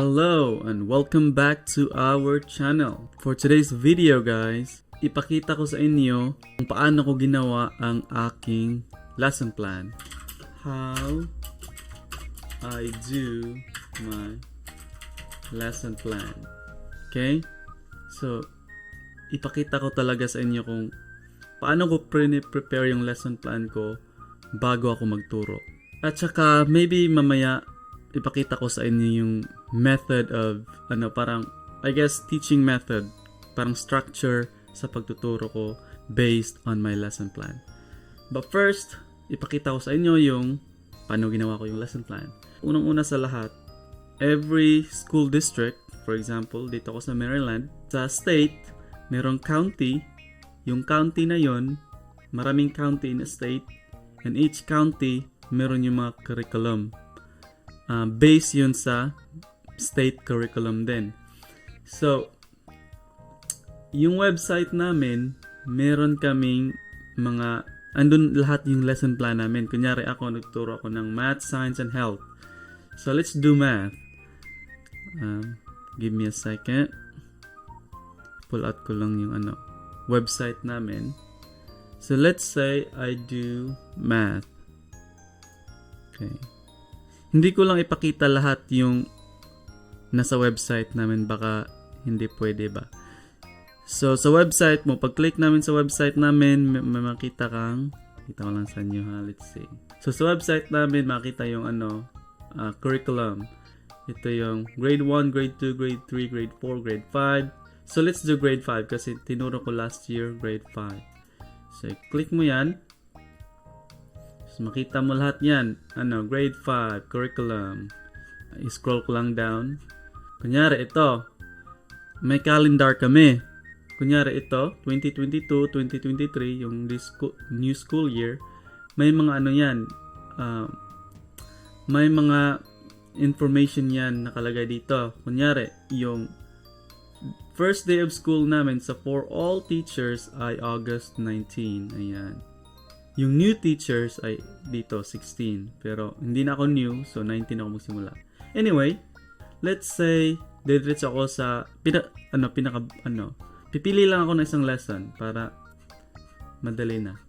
Hello and welcome back to our channel. For today's video guys, ipakita ko sa inyo kung paano ko ginawa ang aking lesson plan. How I do my lesson plan. Okay? So, ipakita ko talaga sa inyo kung paano ko prepare yung lesson plan ko bago ako magturo. At saka maybe mamaya ipakita ko sa inyo yung method of parang I guess teaching method, parang structure sa pagtuturo ko based on my lesson plan. But first, ipakita ko sa inyo yung paano ginawa ko yung lesson plan. Unang-una sa lahat, every school district, for example, dito ako sa Maryland, sa state, merong county. Yung county na yon, maraming county in a state, and each county meron yung mga curriculum. Based yun sa state curriculum din. So, yung website namin, meron kaming andun lahat yung lesson plan namin. Kunyari ako, nagturo ako ng math, science, and health. So, let's do math. Give me a second. Pull out ko lang yung website namin. So, let's say I do math. Okay. Hindi ko lang ipakita lahat yung nasa website namin, baka hindi pwede ba. So, sa website mo, pag-click namin sa website namin, may makita kang, kita ko lang sa inyo ha, let's see. So, sa website namin, makita yung curriculum. Ito yung grade 1, grade 2, grade 3, grade 4, grade 5. So, let's do grade 5 kasi tinuro ko last year, grade 5. So, click mo yan. So, makita mo lahat yan. Grade 5, curriculum. I-scroll ko lang down. Kunyari, ito. May calendar kami. Kunyari, ito. 2022, 2023, yung new school year. May mga yan. May mga information yan nakalagay dito. Kunyari, yung first day of school namin for all teachers ay August 19. Ayan. Yung new teachers ay dito 16, pero hindi na ako new, so 19 ako magsimula. Anyway, let's say diretso ako sa pipili lang ako ng isang lesson para madali na.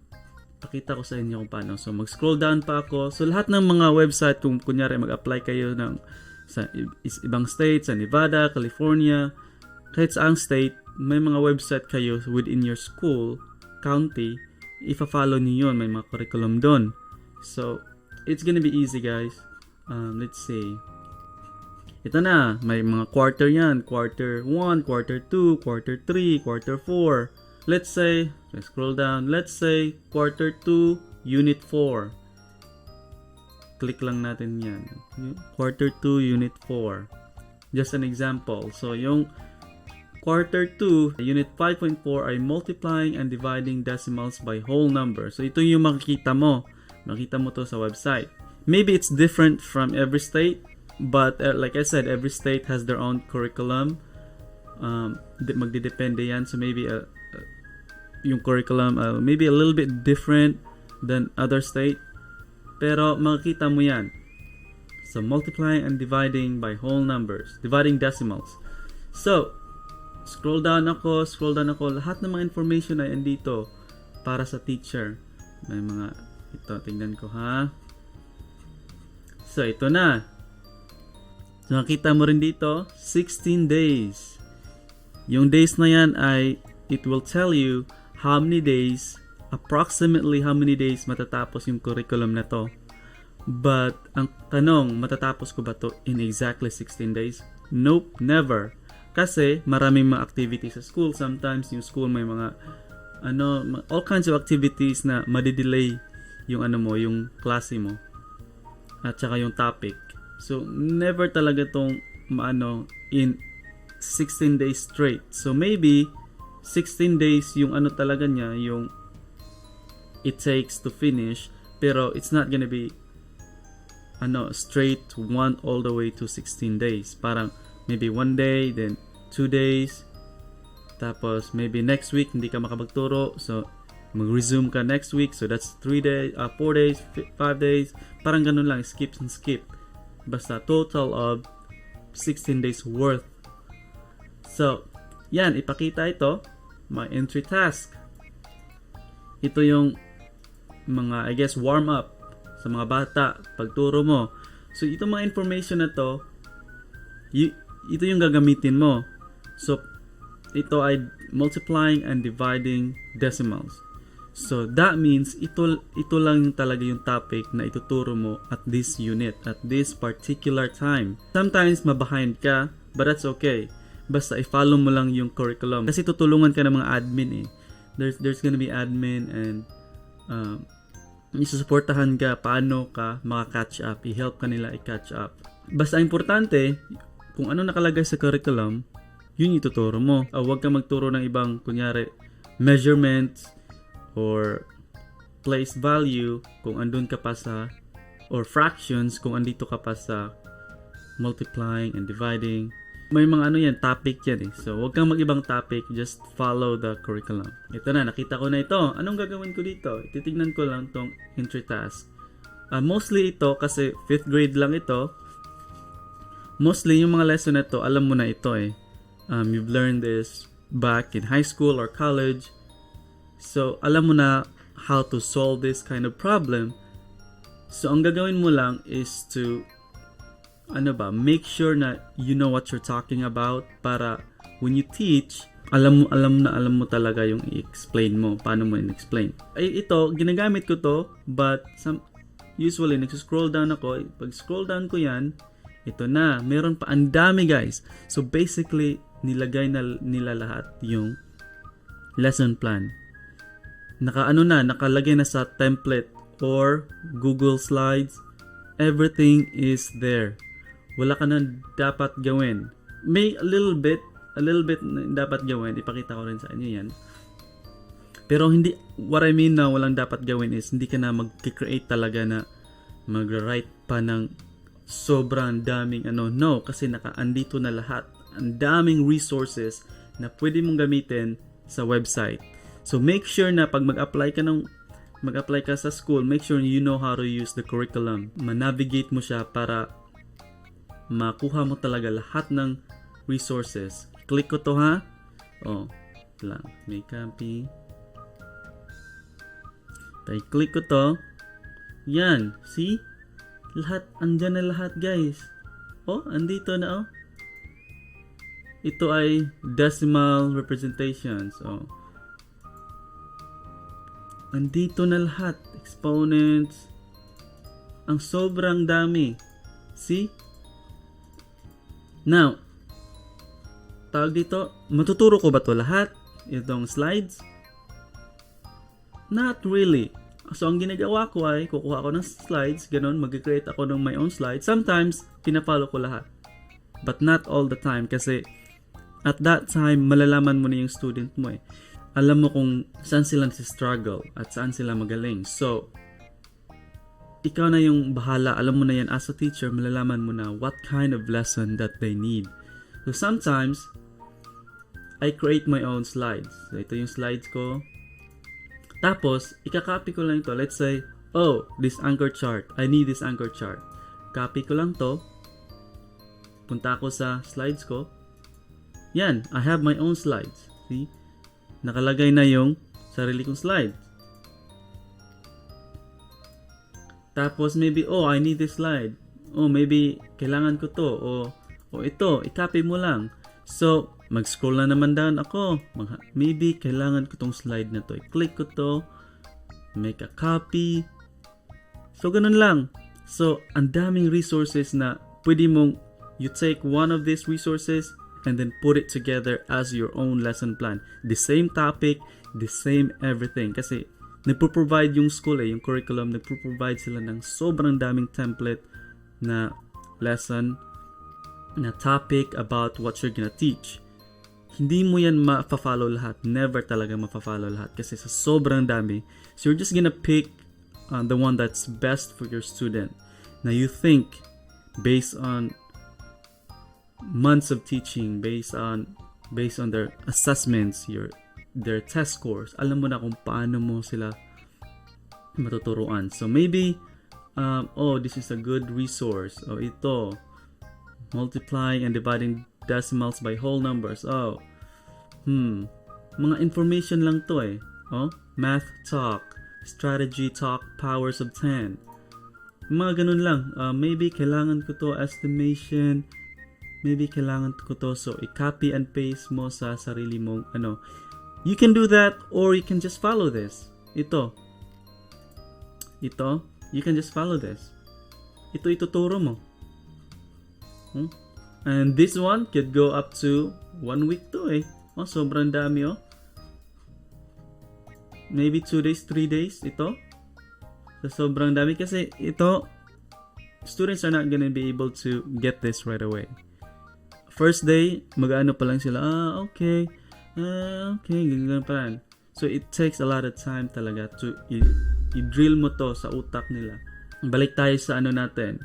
Pakita ko sa inyo kung paano. So mag-scroll down pa ako. So lahat ng mga website, kung kunyari mag-apply kayo sa ibang state, sa Nevada, California, kahit sa ang state, may mga website kayo within your school, county, ifa-follow niyo yun, may mga curriculum doon. So, it's gonna be easy guys. Let's see. Ito na, may mga quarter yan. Quarter 1, quarter 2, quarter 3, quarter 4. Let's say, let's scroll down. Let's say, quarter 2, unit 4. Click lang natin yan. Quarter 2, unit 4. Just an example. So, yung Quarter 2, Unit 5.4 ay multiplying and dividing decimals by whole number. So, ito yung makikita mo. Makita mo to sa website. Maybe it's different from every state, but like I said, every state has their own curriculum. Magdidepende yan. So, maybe yung curriculum maybe a little bit different than other state. Pero, makikita mo yan. So, multiplying and dividing by whole numbers. Dividing decimals. So, scroll down ako, lahat ng mga information ay andito para sa teacher. May mga, ito, tingnan ko ha. So, ito na. So, nakita mo rin dito, 16 days. Yung days na yan ay, it will tell you how many days, approximately how many days matatapos yung curriculum na to. But, ang tanong, matatapos ko ba to in exactly 16 days? Nope, never. Kasi maraming mga activities sa school. Sometimes yung school may mga all kinds of activities na madidelay yung yung klase mo at saka yung topic. So never talaga tong in 16 days straight. So maybe 16 days yung talaga niya, yung it takes to finish, pero it's not gonna be straight 1 all the way to 16 days. Parang maybe 1 day, then 2 days, tapos maybe next week hindi ka makapagturo, so mag-resume ka next week, so that's 3 days, 4 days, 5 days, parang ganun lang, skip and skip. Basta total of 16 days worth. So, yan, ipakita ito, my entry task. Ito yung mga, I guess, warm up sa mga bata, pagturo mo. So, itong mga information na to, ito yung gagamitin mo. So, ito ay multiplying and dividing decimals. So, that means ito lang talaga yung topic na ituturo mo at this unit, at this particular time. Sometimes, mabehind ka, but that's okay. Basta i-follow mo lang yung curriculum. Kasi tutulungan ka ng mga admin eh. There's gonna be admin and isusuportahan ka paano ka maka-catch up. I-help ka nila i-catch up. Basta importante, kung ano nakalagay sa curriculum, yun ituturo mo. Huwag kang magturo ng ibang, kunyari, measurements or place value kung andun ka pa sa, or fractions kung andito ka pa sa multiplying and dividing. May mga ano yan, topic yan eh. So, huwag kang mag-ibang topic, just follow the curriculum. Ito na, nakita ko na ito. Anong gagawin ko dito? Titignan ko lang tong entry task. Mostly ito, kasi 5th grade lang ito. Mostly, yung mga lesson na ito, alam mo na ito eh. You've learned this back in high school or college. So, alam mo na how to solve this kind of problem. So, ang gagawin mo lang is to make sure na you know what you're talking about para when you teach, alam mo talaga yung i-explain mo, paano mo i-explain. Ay, ito, ginagamit ko to, but usually, nag-scroll down ako. Pag scroll down ko yan, ito na, meron pa, ang dami guys. So basically, nilagay na nila lahat yung lesson plan. Nakalagay na sa template or Google Slides. Everything is there. Wala ka na dapat gawin. May a little bit na dapat gawin. Ipakita ko rin sa inyo yan. Pero hindi, what I mean na walang dapat gawin is hindi ka na mag-create talaga na mag-write pa ng sobrang daming no, kasi andito na lahat. Ang daming resources na pwede mong gamitin sa website. So make sure na pag mag-apply ka sa school, make sure you know how to use the curriculum. Ma-navigate mo siya para makuha mo talaga lahat ng resources. Click ko to ha. Lang. May copy. Click ko to. Yan. See? Lahat, andyan na lahat guys. Andito na Ito ay decimal representations. Andito na lahat. Exponents. Ang sobrang dami. See? Now, tawag dito, matuturo ko ba to lahat? Itong slides? Not really. So, ang ginagawa ko ay, kukuha ko ng slides, ganun, mag-create ako ng my own slides. Sometimes, pinafollow ko lahat. But not all the time, kasi at that time, malalaman mo na yung student mo eh. Alam mo kung saan sila struggle at saan sila magaling. So, ikaw na yung bahala. Alam mo na yan as a teacher, malalaman mo na what kind of lesson that they need. So, sometimes, I create my own slides. So, ito yung slides ko. Tapos, ika-copy ko lang ito. Let's say, this anchor chart. I need this anchor chart. Copy ko lang to. Punta ako sa slides ko. Yan, I have my own slides. See? Nakalagay na yung sarili kong slides. Tapos, maybe, I need this slide. Maybe, kailangan ko to. Ito, i-copy mo lang. So, mag-scroll na naman down ako. Maybe, kailangan ko tong slide na to. I-click ko to. Make a copy. So, ganun lang. So, ang daming resources na pwede mong, you take one of these resources and then put it together as your own lesson plan. The same topic, the same everything. Kasi, nagpo-provide yung school yung curriculum, nagpo-provide sila ng sobrang daming template na lesson, na topic about what you're gonna teach. Hindi mo yan ma-follow lahat. Never talaga ma-follow lahat kasi sa sobrang dami. So you're just gonna pick the one that's best for your student. Na you think based on months of teaching, based on their assessments, their test scores, alam mo na kung paano mo sila matuturuan. So maybe, this is a good resource. Ito, multiplying and dividing decimals by whole numbers. Oh, mga information lang to eh. Oh, math talk, strategy talk, powers of 10. Mga ganun lang. Maybe kailangan ko to estimation. Maybe kailangan ko to. So, i-copy and paste mo sa sarili mong ano. You can do that or you can just follow this. Ito. You can just follow this. Ito ituturo mo. And this one could go up to 1 week to eh. Oh, sobrang dami oh. Maybe 2 days, 3 days. Ito. So, sobrang dami kasi ito, students are not gonna be able to get this right away. First day, mag-ano pa lang sila, okay, ganyan pa lang. So, it takes a lot of time talaga to i-drill mo to sa utak nila. Balik tayo sa ano natin.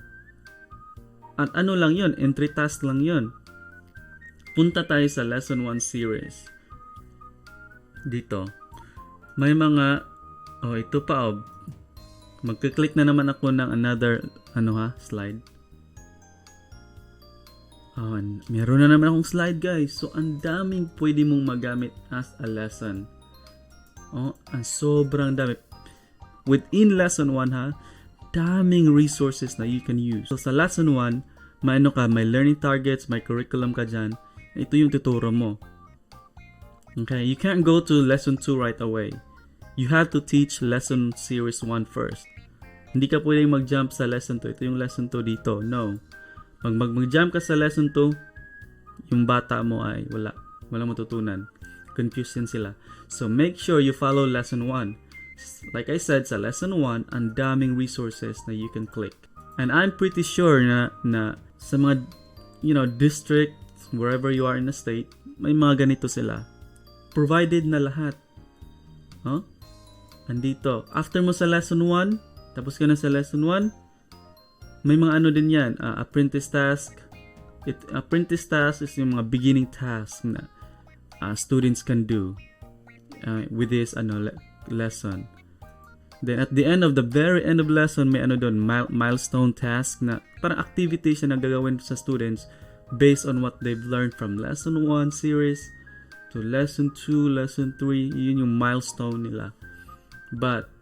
At ano lang yun, entry task lang yun. Punta tayo sa lesson 1 series. Dito. May mga, ito pa magkiklik na naman ako ng another, slide. Meron na naman akong slide guys. So, ang daming pwede mong magamit as a lesson. Ang sobrang dami. Within lesson 1 daming resources na you can use. So, sa lesson 1, may learning targets, may curriculum ka dyan. Ito yung tuturo mo. Okay, you can't go to lesson 2 right away. You have to teach lesson series 1 first. Hindi ka pwedeng mag-jump sa lesson 2. Ito yung lesson 2 dito. No. Mag-jump ka sa lesson 2, yung bata mo ay walang matutunan. Confusion sila. So, make sure you follow lesson 1. Like I said, sa lesson 1, ang daming resources na you can click. And I'm pretty sure na sa mga, district, wherever you are in the state, may mga ganito sila. Provided na lahat. Andito. After mo sa lesson 1, tapos ka na sa lesson 1, may mga din yan, apprentice task. Apprentice task is yung mga beginning task na students can do with this lesson. Then at the end of the very end of lesson, may doon, milestone task na parang activity siya na gagawin sa students based on what they've learned from lesson 1 series to lesson 2, lesson 3. Yun yung milestone nila. But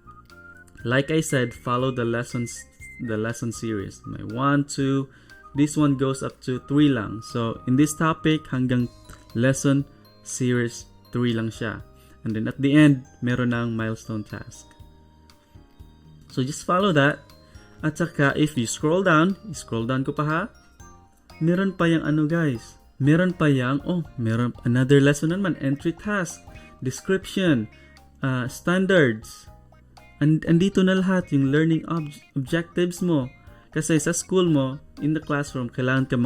like I said, follow the lesson series. May 1, 2, this one goes up to 3 lang. So, in this topic, hanggang lesson series 3 lang siya. And then at the end, meron ng milestone task. So, just follow that. At saka, if you scroll down ko pa meron pa yung guys. Meron pa yung, meron another lesson naman, entry task, description, standards. Andito na lahat yung learning objectives mo. Kasi sa school mo, in the classroom, kailangan ka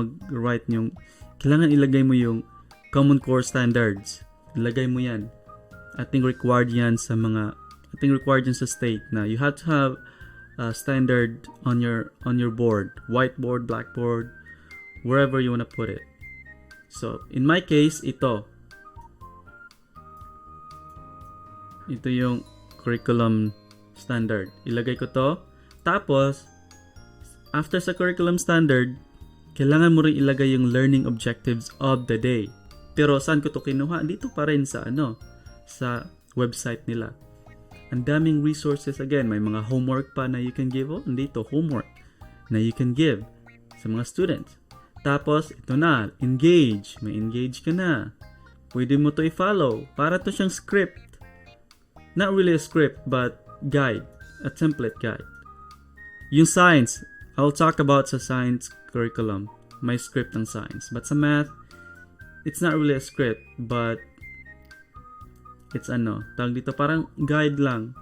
kailangan ilagay mo yung common core standards. Ilagay mo yan. I think required yan sa state na you have to have a standard on your board. Whiteboard, blackboard, wherever you wanna put it. So, in my case, ito. Ito yung curriculum standard. Ilagay ko to. Tapos, after sa curriculum standard, kailangan mo rin ilagay yung learning objectives of the day. Pero saan ko to kinuha? Dito pa rin sa sa website nila. Ang daming resources again. May mga homework pa na you can give. Dito, homework na you can give sa mga students. Tapos, ito na, engage. May engage ka na. Pwede mo to i-follow. Para to siyang script. Not really a script, but guide, a template guide. Yung science, I'll talk about sa science curriculum, my script ng science. But sa math, it's not really a script, but it's tawag dito, parang guide lang.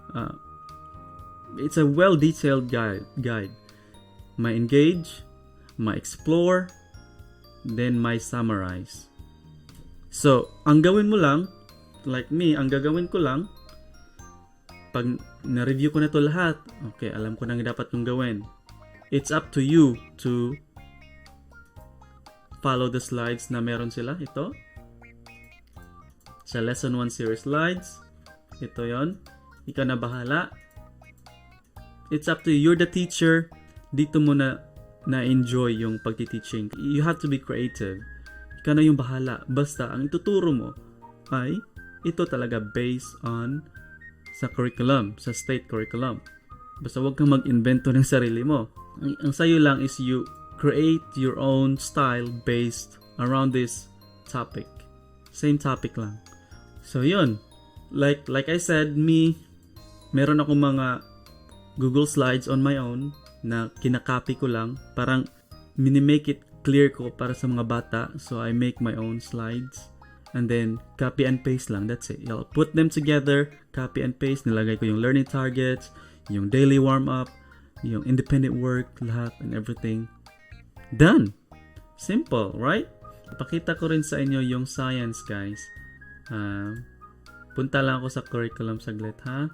It's a well-detailed guide. May engage, may explore, then may summarize. So, ang gawin mo lang, like me, ang gagawin ko lang, pag na-review ko na to lahat, okay, alam ko na dapat kong gawin. It's up to you to follow the slides na meron sila. Ito. Sa lesson 1 series slides. Ito yon. Ikaw na bahala. It's up to you. You're the teacher. Dito mo na na-enjoy yung pagti-teaching. You have to be creative. Ikaw na yung bahala. Basta, ang ituturo mo ay ito talaga based on sa curriculum, sa state curriculum. Basta huwag kang mag-invento ng sarili mo. Ang sayo lang is you create your own style based around this topic. Same topic lang. So, yun. Like I said, meron ako mga Google Slides on my own na kinakopy ko lang. Parang minimake it clear ko para sa mga bata. So, I make my own slides. And then, copy and paste lang. That's it. I'll put them together, copy and paste. Nilagay ko yung learning targets, yung daily warm-up, yung independent work, lahat and everything. Done! Simple, right? Ipakita ko rin sa inyo yung science, guys. Punta lang ako sa curriculum saglit, ha?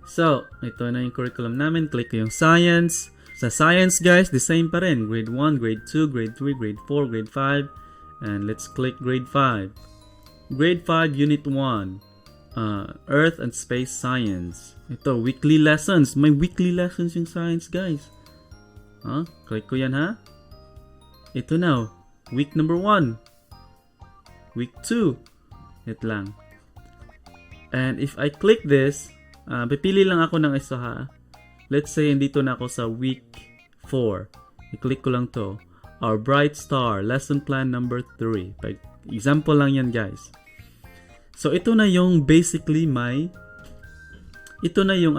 So, ito na yung curriculum namin. Click ko yung science. Sa science, guys, the same pa rin. Grade 1, grade 2, grade 3, grade 4, grade 5. And let's click grade 5. Grade 5, Unit 1. Earth and Space Science. Ito, weekly lessons. May weekly lessons yung science, guys. Click ko yan, ha? Ito na. Week number 1. Week 2. Ito lang. And if I click this, pipili lang ako ng isa, ha? Let's say, dito na ako sa week 4. I-click ko lang to. Our Bright Star, lesson plan number 3. Example lang yan, guys. So, ito na yung basically ito na yung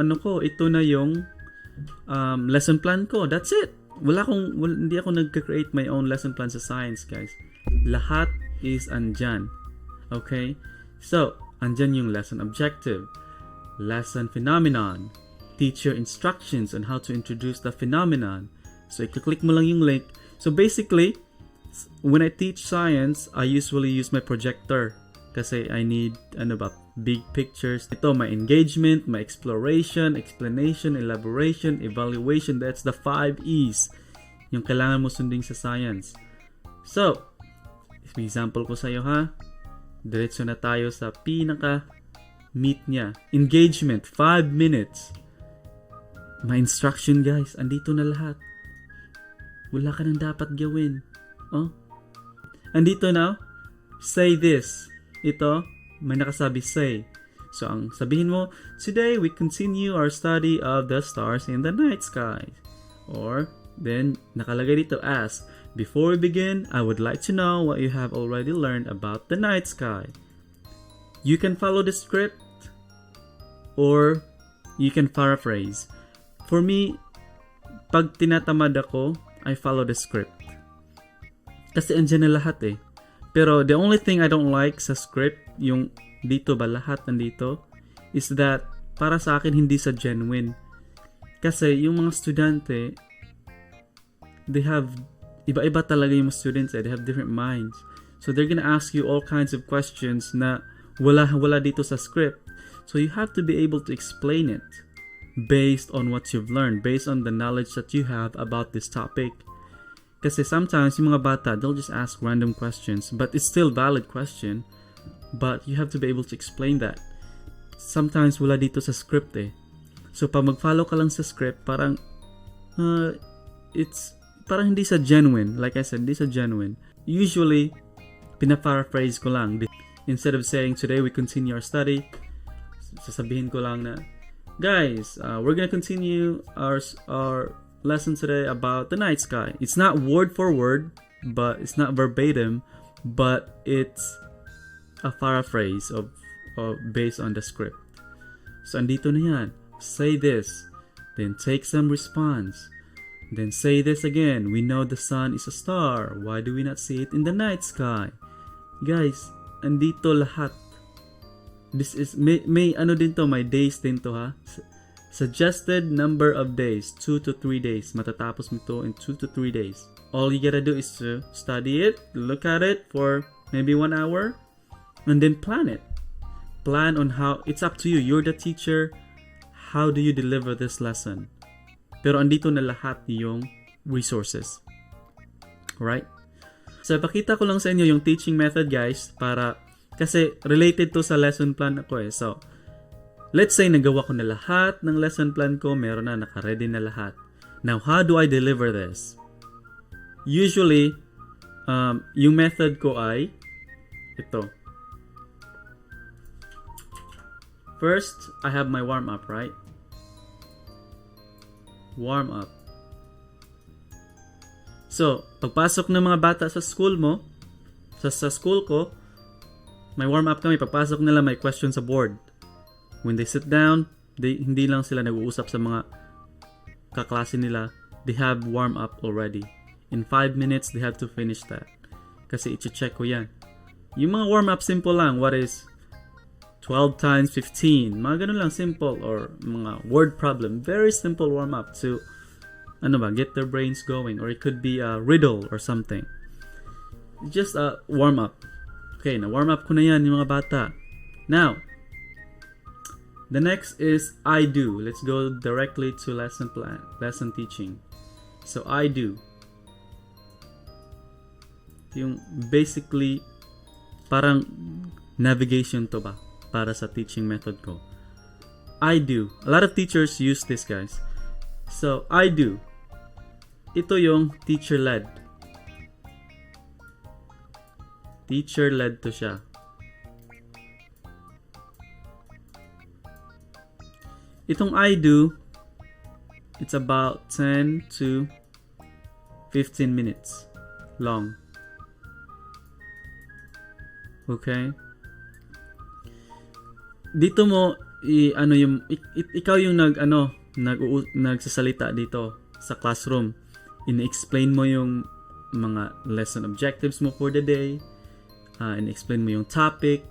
lesson plan ko. That's it. Hindi ako nagka-create my own lesson plan sa science, guys. Lahat is andyan. Okay? So, andyan yung lesson objective, lesson phenomenon, teacher instructions on how to introduce the phenomenon. So, i-click mo lang yung link. So, basically, when I teach science, I usually use my projector kasi I need, big pictures. Ito, my engagement, my exploration, explanation, elaboration, evaluation. That's the 5 E's yung kailangan mo sundin sa science. So, example ko sa'yo, ha? Diretso na tayo sa pinaka-meat niya. Engagement, 5 minutes. My instruction, guys, andito na lahat. Wala ka nang dapat gawin. Andito na, say this. Ito, may nakasabi say. So, ang sabihin mo, today we continue our study of the stars in the night sky. Or, then, nakalagay dito as, before we begin, I would like to know what you have already learned about the night sky. You can follow the script, or you can paraphrase. For me, pag tinatamad ako, I follow the script. Kasi andyan na lahat eh. Pero the only thing I don't like sa script, yung dito ba lahat nandito, is that para sa akin hindi sa genuine. Kasi yung mga estudyante, they have, iba-iba talaga yung mga students eh. They have different minds. So they're gonna ask you all kinds of questions na wala dito sa script. So you have to be able to explain it based on what you've learned, based on the knowledge that you have about this topic. Kasi sometimes yung mga bata, they'll just ask random questions, but it's still valid question. But you have to be able to explain that. Sometimes wala dito sa script eh. So pag mag-follow ka lang sa script, parang it's parang hindi sa genuine. Like I said, hindi sa genuine. Usually, pina-paraphrase ko lang. Instead of saying, today we continue our study, sasabihin ko lang na, guys, we're gonna continue our lesson today about the night sky. It's not word for word, but it's not verbatim, but it's a paraphrase of based on the script. So andito na yan. Say this, then take some response. Then say this again. We know the sun is a star. Why do we not see it in the night sky? Guys, andito lahat. This is may ano din to, may days din to, ha. Suggested number of days, 2 to 3 days. Matatapos mo ito in 2 to 3 days. All you gotta do is to study it, look at it for maybe 1 hour, and then plan it. Plan on how, it's up to you. You're the teacher. How do you deliver this lesson? Pero andito na lahat yung resources. Alright? So, pakita ko lang sa inyo yung teaching method, guys, para, kasi related to sa lesson plan ako eh. So, let's say nagawa ko na lahat ng lesson plan ko, meron na, naka-ready na lahat. Now, how do I deliver this? Usually, yung method ko ay ito. First, I have my warm-up, right? Warm-up. So, pagpasok ng mga bata sa school mo, sa school ko, may warm-up kami. Pagpasok nila, may question sa board. When they sit down, hindi lang sila nag-uusap sa mga kaklase nila. They have warm-up already. In 5 minutes, they have to finish that. Kasi i-check ko yan. Yung mga warm-up, simple lang. What is 12 times 15? Mga ganun lang, simple. Or mga word problem. Very simple warm-up to get their brains going. Or it could be a riddle or something. Just a warm-up. Okay, na-warm-up ko na yan yung mga bata. Now, the next is I do. Let's go directly to lesson plan, lesson teaching. So, I do. Yung basically, parang navigation to ba? Para sa teaching method ko. I do. A lot of teachers use this, guys. So, I do. Ito yung teacher-led. Teacher-led to siya. Itong I do, it's about 10 to 15 minutes long. Okay? Dito mo ikaw yung nagsasalita dito sa classroom. Ini-explain mo yung mga lesson objectives mo for the day. In-explain mo yung topic.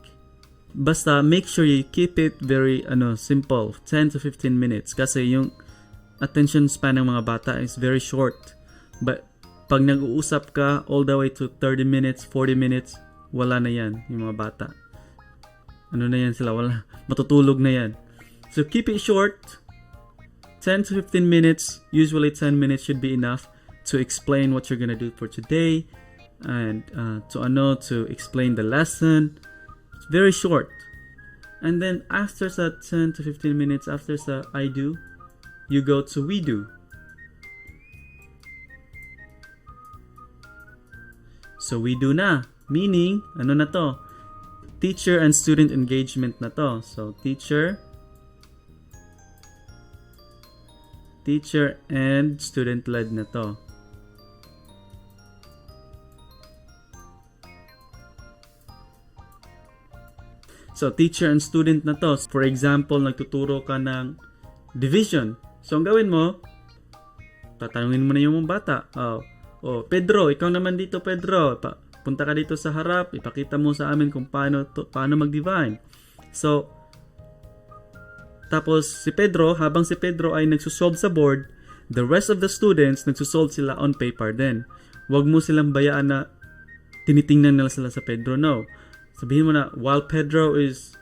Basta make sure you keep it very simple, 10 to 15 minutes kasi yung attention span ng mga bata is very short. But pag nag-uusap ka all the way to 30 minutes, 40 minutes, wala na yan yung mga bata. Na yan sila, wala. Matutulog na yan. So keep it short. 10 to 15 minutes, usually 10 minutes should be enough to explain what you're gonna do for today and to explain the lesson. It's very short. And then after sa 10 to 15 minutes, after sa I do, you go to we do. So we do na. Meaning, na to? Teacher and student engagement na to. So, teacher and student-led na to. So, teacher and student na to. For example, nagtuturo ka ng division. So, ang gawin mo, tatanungin mo na yung mga bata. Pedro, ikaw naman dito, Pedro. Punta ka dito sa harap, ipakita mo sa amin kung paano mag-divine. So, tapos habang si Pedro ay nagsusolve sa board, the rest of the students nagsusolve sila on paper din. Huwag mo silang bayaan na tinitingnan nila sila sa Pedro. No. Sabihin mo na, while Pedro is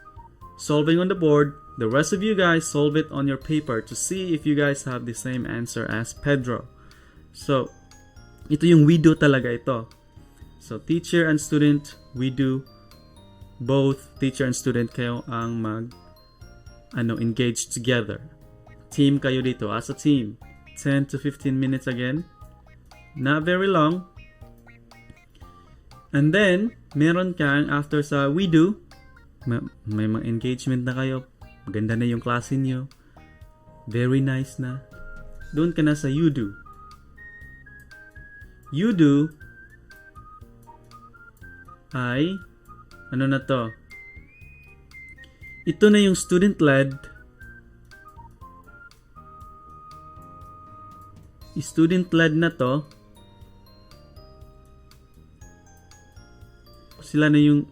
solving on the board, the rest of you guys solve it on your paper to see if you guys have the same answer as Pedro. So, ito yung we do talaga ito. So, teacher and student, we do. Both teacher and student kayo ang engage together. Team kayo dito, as a team. 10 to 15 minutes again. Not very long. And then, meron kang after sa we do, may mga engagement na kayo. Maganda na yung klase nyo. Very nice na. Doon ka na sa you do. You do ay na to? Ito na yung student-led. Student-led na to. Sila na yung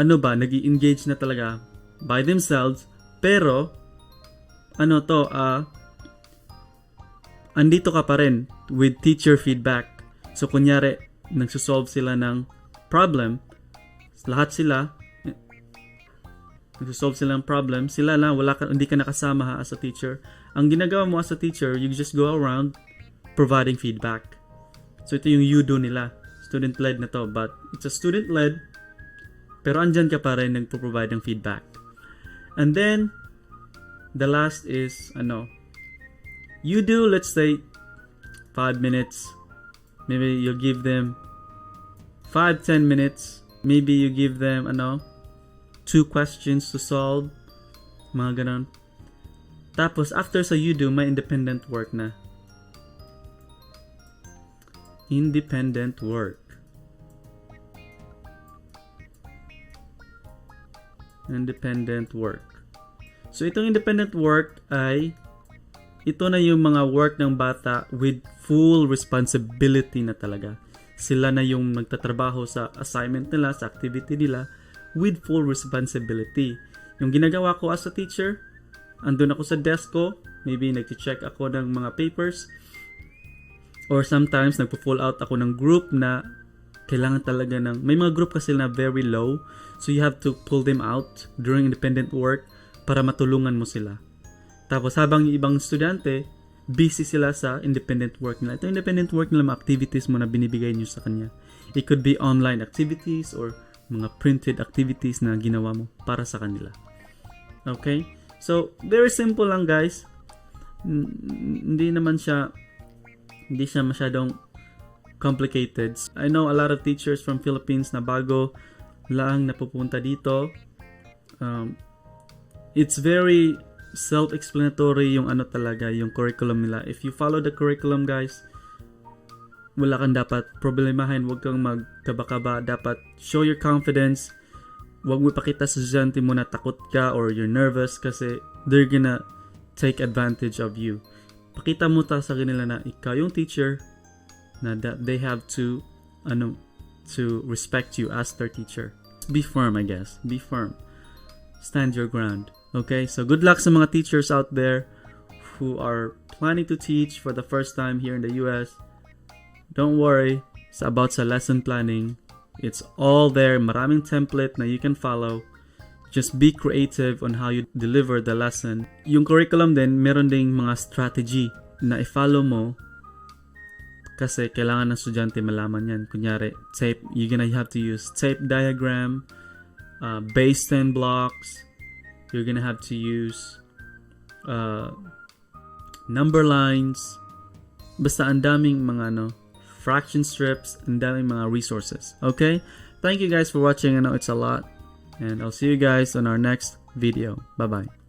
nag-i-engage na talaga by themselves, pero andito ka pa rin with teacher feedback. So kunyari nagsosolve sila ng problem, lahat sila nagsosolve sila ng problem, sila lang, hindi ka nakasama as a teacher. Ang ginagawa mo as a teacher, you just go around providing feedback. So ito yung you do nila, student-led na to, but it's a student-led, pero andyan ka pa rin nagpo-provide ng feedback. And then the last is you do, let's say 5 minutes, Maybe you'll give them 5-10 minutes. Maybe you give them 2 questions to solve. Mga ganon. Tapos after sa you do, may independent work na. Independent work. Independent work. So itong independent work ay ito na yung mga work ng bata with full responsibility na talaga. Sila na yung nagtatrabaho sa assignment nila, sa activity nila with full responsibility. Yung ginagawa ko as a teacher, andun ako sa desk ko, maybe nag-check ako ng mga papers, or sometimes nagpo-pull out ako ng group na kailangan talaga ng, may mga group kasi na very low, so you have to pull them out during independent work para matulungan mo sila. Tapos habang yung ibang estudyante, busy sila sa independent work nila. Ito independent work nila, mga activities mo na binibigay nyo sa kanya. It could be online activities or mga printed activities na ginawa mo para sa kanila. Okay? So, very simple lang guys. Hindi siya masyadong complicated. I know a lot of teachers from Philippines na bago lang napupunta dito. It's very self-explanatory yung talaga, yung curriculum nila. If you follow the curriculum guys, wala kang dapat problemahin, huwag kang magkaba-kaba. Dapat show your confidence. Huwag mo ipakita sa estudyante mo na takot ka or you're nervous kasi they're gonna take advantage of you. Pakita mo sa kanila na ikaw yung teacher, na that they have to respect you as their teacher. Be firm, I guess. Be firm. Stand your ground. Okay? So good luck sa mga teachers out there who are planning to teach for the first time here in the US. Don't worry about sa lesson planning. It's all there. Maraming template na you can follow. Just be creative on how you deliver the lesson. Yung curriculum din, meron ding mga strategy na i-follow mo kasi kailangan ng estudyante malaman yan. Kunyari, tape, you're gonna have to use tape diagram, base 10 blocks. You're gonna have to use number lines. Basta ang daming mga fraction strips, ang daming mga resources. Okay? Thank you guys for watching. I know it's a lot. And I'll see you guys on our next video. Bye-bye.